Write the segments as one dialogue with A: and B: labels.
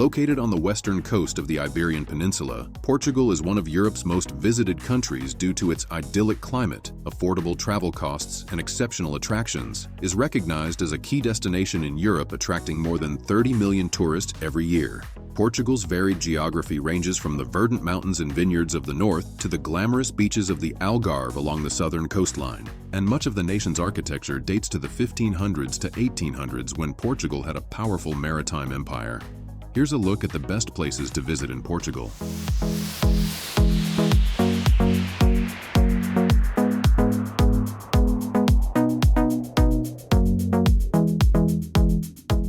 A: Located on the western coast of the Iberian Peninsula, Portugal is one of Europe's most visited countries due to its idyllic climate, affordable travel costs, and exceptional attractions. It is recognized as a key destination in Europe, attracting more than 30 million tourists every year. Portugal's varied geography ranges from the verdant mountains and vineyards of the north to the glamorous beaches of the Algarve along the southern coastline. And much of the nation's architecture dates to the 1500s to 1800s when Portugal had a powerful maritime empire. Here's a look at the best places to visit in Portugal.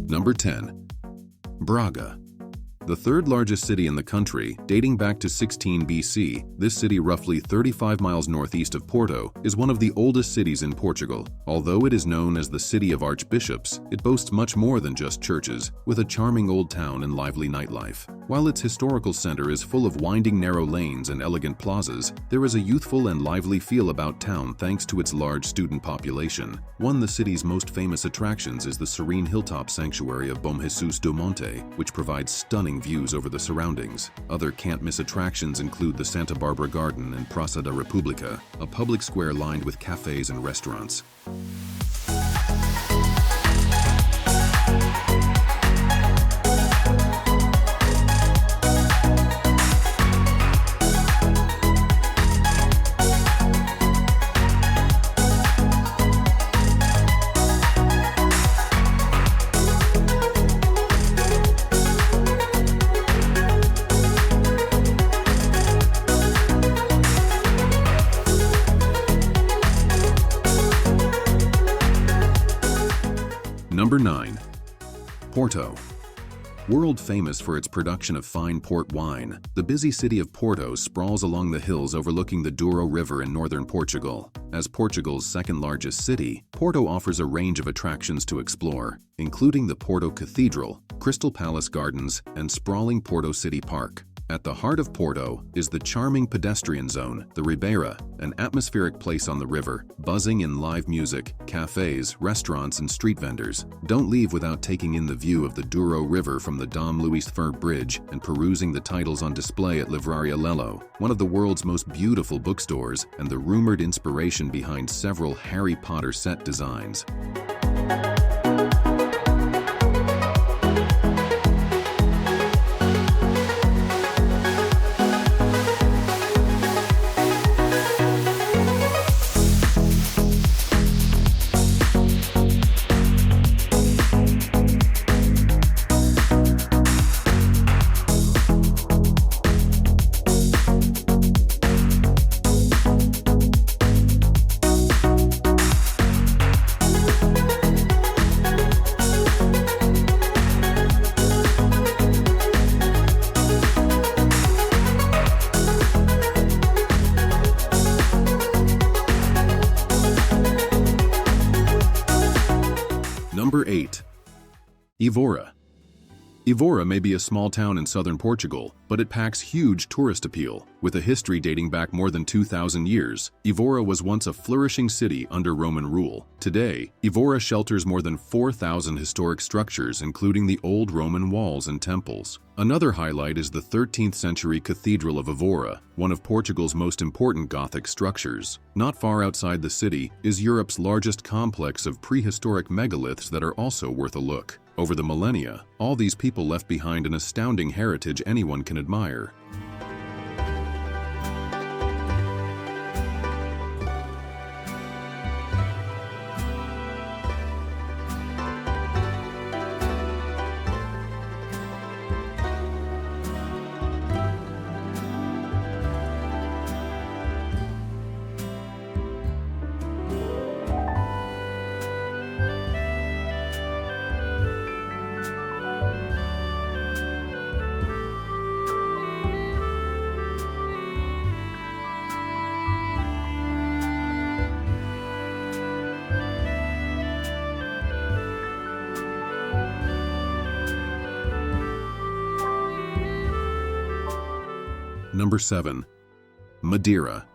A: Number 10. Braga. The third largest city in the country, dating back to 16 BC, this city roughly 35 miles northeast of Porto is one of the oldest cities in Portugal. Although it is known as the City of Archbishops, it boasts much more than just churches, with a charming old town and lively nightlife. While its historical center is full of winding narrow lanes and elegant plazas, there is a youthful and lively feel about town thanks to its large student population. One of the city's most famous attractions is the serene hilltop sanctuary of Bom Jesus do Monte, which provides stunning views over the surroundings. Other can't-miss attractions include the Santa Barbara Garden and Praça da República, a public square lined with cafes and restaurants. Number 9. Porto. World famous for its production of fine port wine, the busy city of Porto sprawls along the hills overlooking the Douro River in northern Portugal. As Portugal's second-largest city, Porto offers a range of attractions to explore, including the Porto Cathedral, Crystal Palace Gardens, and sprawling Porto City Park. At the heart of Porto is the charming pedestrian zone, the Ribeira, an atmospheric place on the river, buzzing in live music, cafes, restaurants, and street vendors. Don't leave without taking in the view of the Douro River from the Dom Luís Ferreira Bridge and perusing the titles on display at Livraria Lello, one of the world's most beautiful bookstores and the rumored inspiration behind several Harry Potter set designs. Number 8. Evora. Evora may be a small town in southern Portugal, but it packs huge tourist appeal. With a history dating back more than 2,000 years, Evora was once a flourishing city under Roman rule. Today, Evora shelters more than 4,000 historic structures, including the old Roman walls and temples. Another highlight is the 13th century Cathedral of Evora, one of Portugal's most important Gothic structures. Not far outside the city is Europe's largest complex of prehistoric megaliths that are also worth a look. Over the millennia, all these people left behind an astounding heritage anyone can admire. Number 7. Madeira.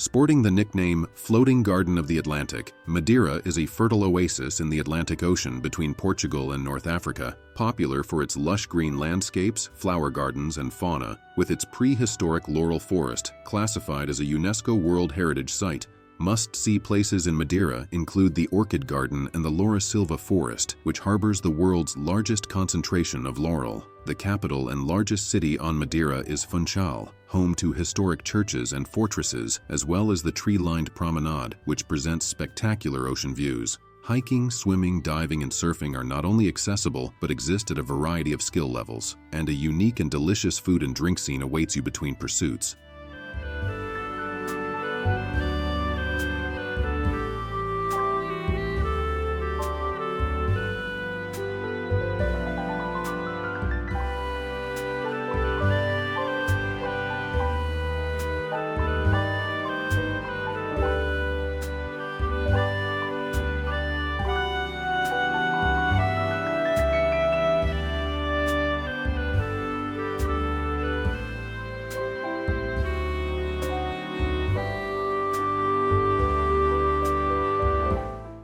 A: Sporting the nickname Floating Garden of the Atlantic, Madeira is a fertile oasis in the Atlantic Ocean between Portugal and North Africa, popular for its lush green landscapes, flower gardens, and fauna, with its prehistoric laurel forest, classified as a UNESCO World Heritage Site. Must-see places in Madeira include the Orchid Garden and the Laura Silva Forest, which harbors the world's largest concentration of laurel. The capital and largest city on Madeira is Funchal, home to historic churches and fortresses, as well as the tree-lined promenade, which presents spectacular ocean views. Hiking, swimming, diving, and surfing are not only accessible, but exist at a variety of skill levels, and a unique and delicious food and drink scene awaits you between pursuits.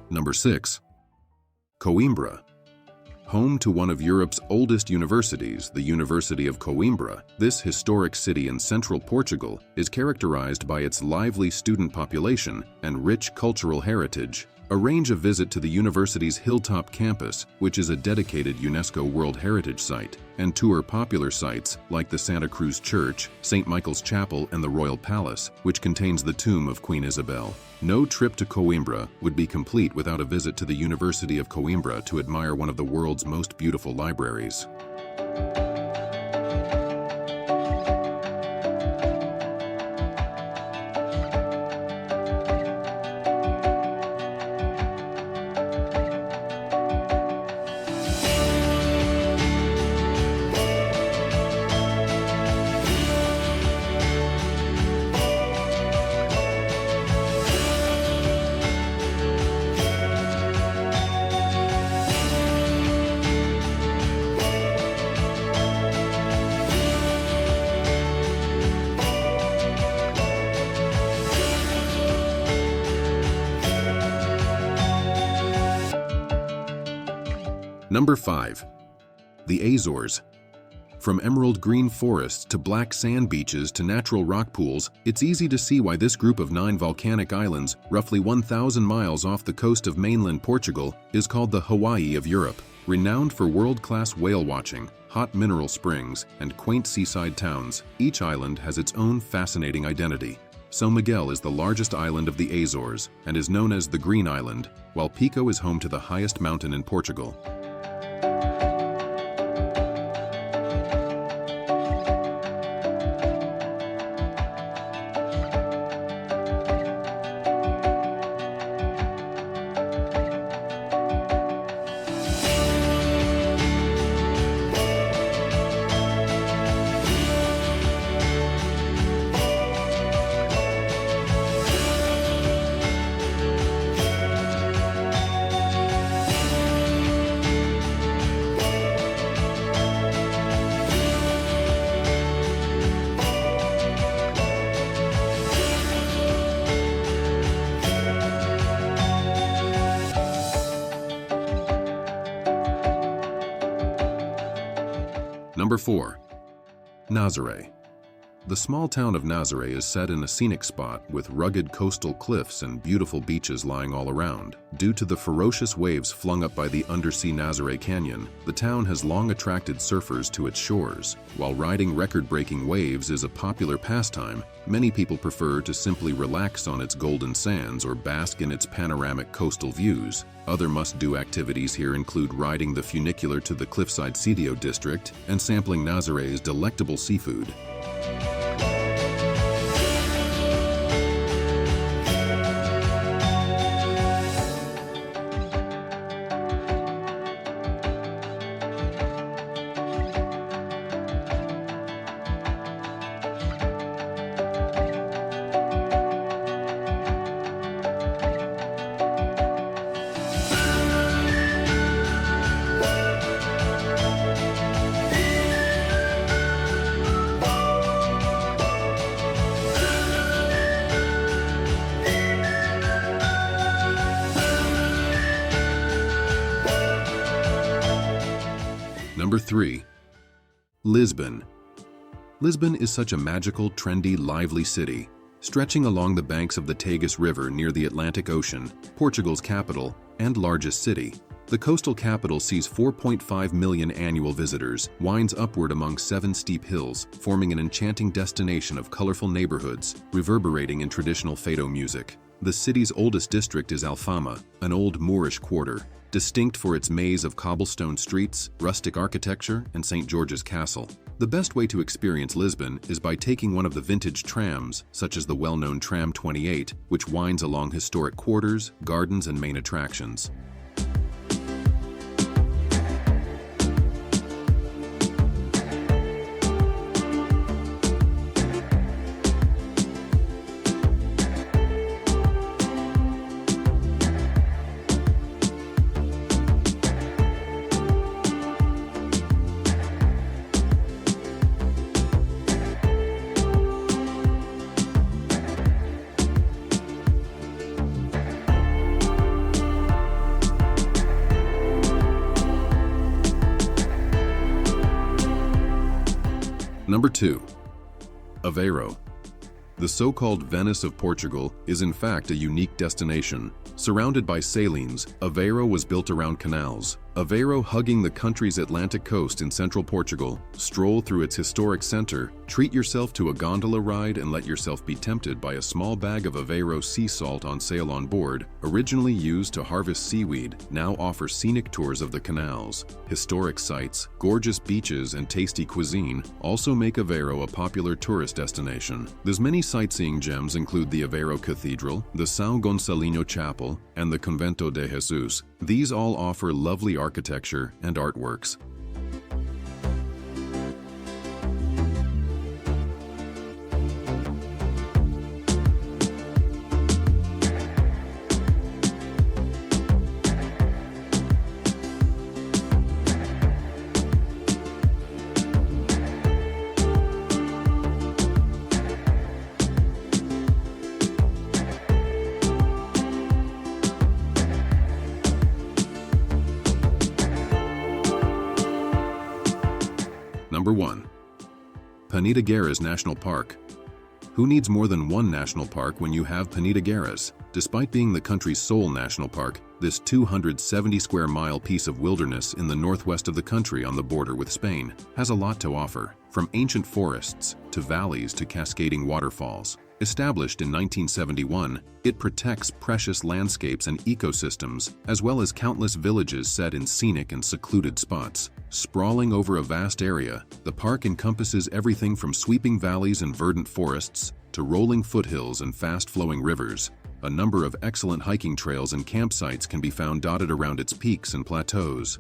A: Number 6. Coimbra. Home to one of Europe's oldest universities, the University of Coimbra, this historic city in central Portugal is characterized by its lively student population and rich cultural heritage. Arrange a visit to the university's hilltop campus, which is a dedicated UNESCO World Heritage Site, and tour popular sites like the Santa Cruz Church, St. Michael's Chapel, and the Royal Palace, which contains the tomb of Queen Isabel. No trip to Coimbra would be complete without a visit to the University of Coimbra to admire one of the world's most beautiful libraries. Number 5. The Azores. From emerald green forests to black sand beaches to natural rock pools, it's easy to see why this group of 9 volcanic islands, roughly 1,000 miles off the coast of mainland Portugal, is called the Hawaii of Europe. Renowned for world-class whale watching, hot mineral springs, and quaint seaside towns, each island has its own fascinating identity. São Miguel is the largest island of the Azores and is known as the Green Island, while Pico is home to the highest mountain in Portugal. Number 4. Nazare. The small town of Nazare is set in a scenic spot with rugged coastal cliffs and beautiful beaches lying all around. Due to the ferocious waves flung up by the undersea Nazare Canyon, the town has long attracted surfers to its shores. While riding record-breaking waves is a popular pastime, many people prefer to simply relax on its golden sands or bask in its panoramic coastal views. Other must-do activities here include riding the funicular to the Cliffside Sitio district and sampling Nazare's delectable seafood. Number 3. Lisbon. Lisbon is such a magical, trendy, lively city, stretching along the banks of the Tagus River near the Atlantic Ocean, Portugal's capital and largest city. The coastal capital sees 4.5 million annual visitors, winds upward among 7 steep hills, forming an enchanting destination of colorful neighborhoods, reverberating in traditional fado music. The city's oldest district is Alfama, an old Moorish quarter, distinct for its maze of cobblestone streets, rustic architecture, and St. George's Castle. The best way to experience Lisbon is by taking one of the vintage trams, such as the well-known Tram 28, which winds along historic quarters, gardens, and main attractions. Number 2. Aveiro. The so-called Venice of Portugal is in fact a unique destination. Surrounded by salines, Aveiro was built around canals. Aveiro, hugging the country's Atlantic coast in central Portugal, stroll through its historic center, treat yourself to a gondola ride, and let yourself be tempted by a small bag of Aveiro sea salt on sale on board. Originally used to harvest seaweed, now offer scenic tours of the canals. Historic sites, gorgeous beaches, and tasty cuisine also make Aveiro a popular tourist destination. There's many sightseeing gems include the Aveiro Cathedral, the São Gonçalino Chapel, and the Convento de Jesus. These all offer lovely architecture and artworks. Number 1. Peneda-Geres National Park. Who needs more than one national park when you have Peneda-Geres? Despite being the country's sole national park, this 270-square-mile piece of wilderness in the northwest of the country on the border with Spain has a lot to offer, from ancient forests to valleys to cascading waterfalls. Established in 1971, it protects precious landscapes and ecosystems, as well as countless villages set in scenic and secluded spots. Sprawling over a vast area, the park encompasses everything from sweeping valleys and verdant forests to rolling foothills and fast-flowing rivers. A number of excellent hiking trails and campsites can be found dotted around its peaks and plateaus.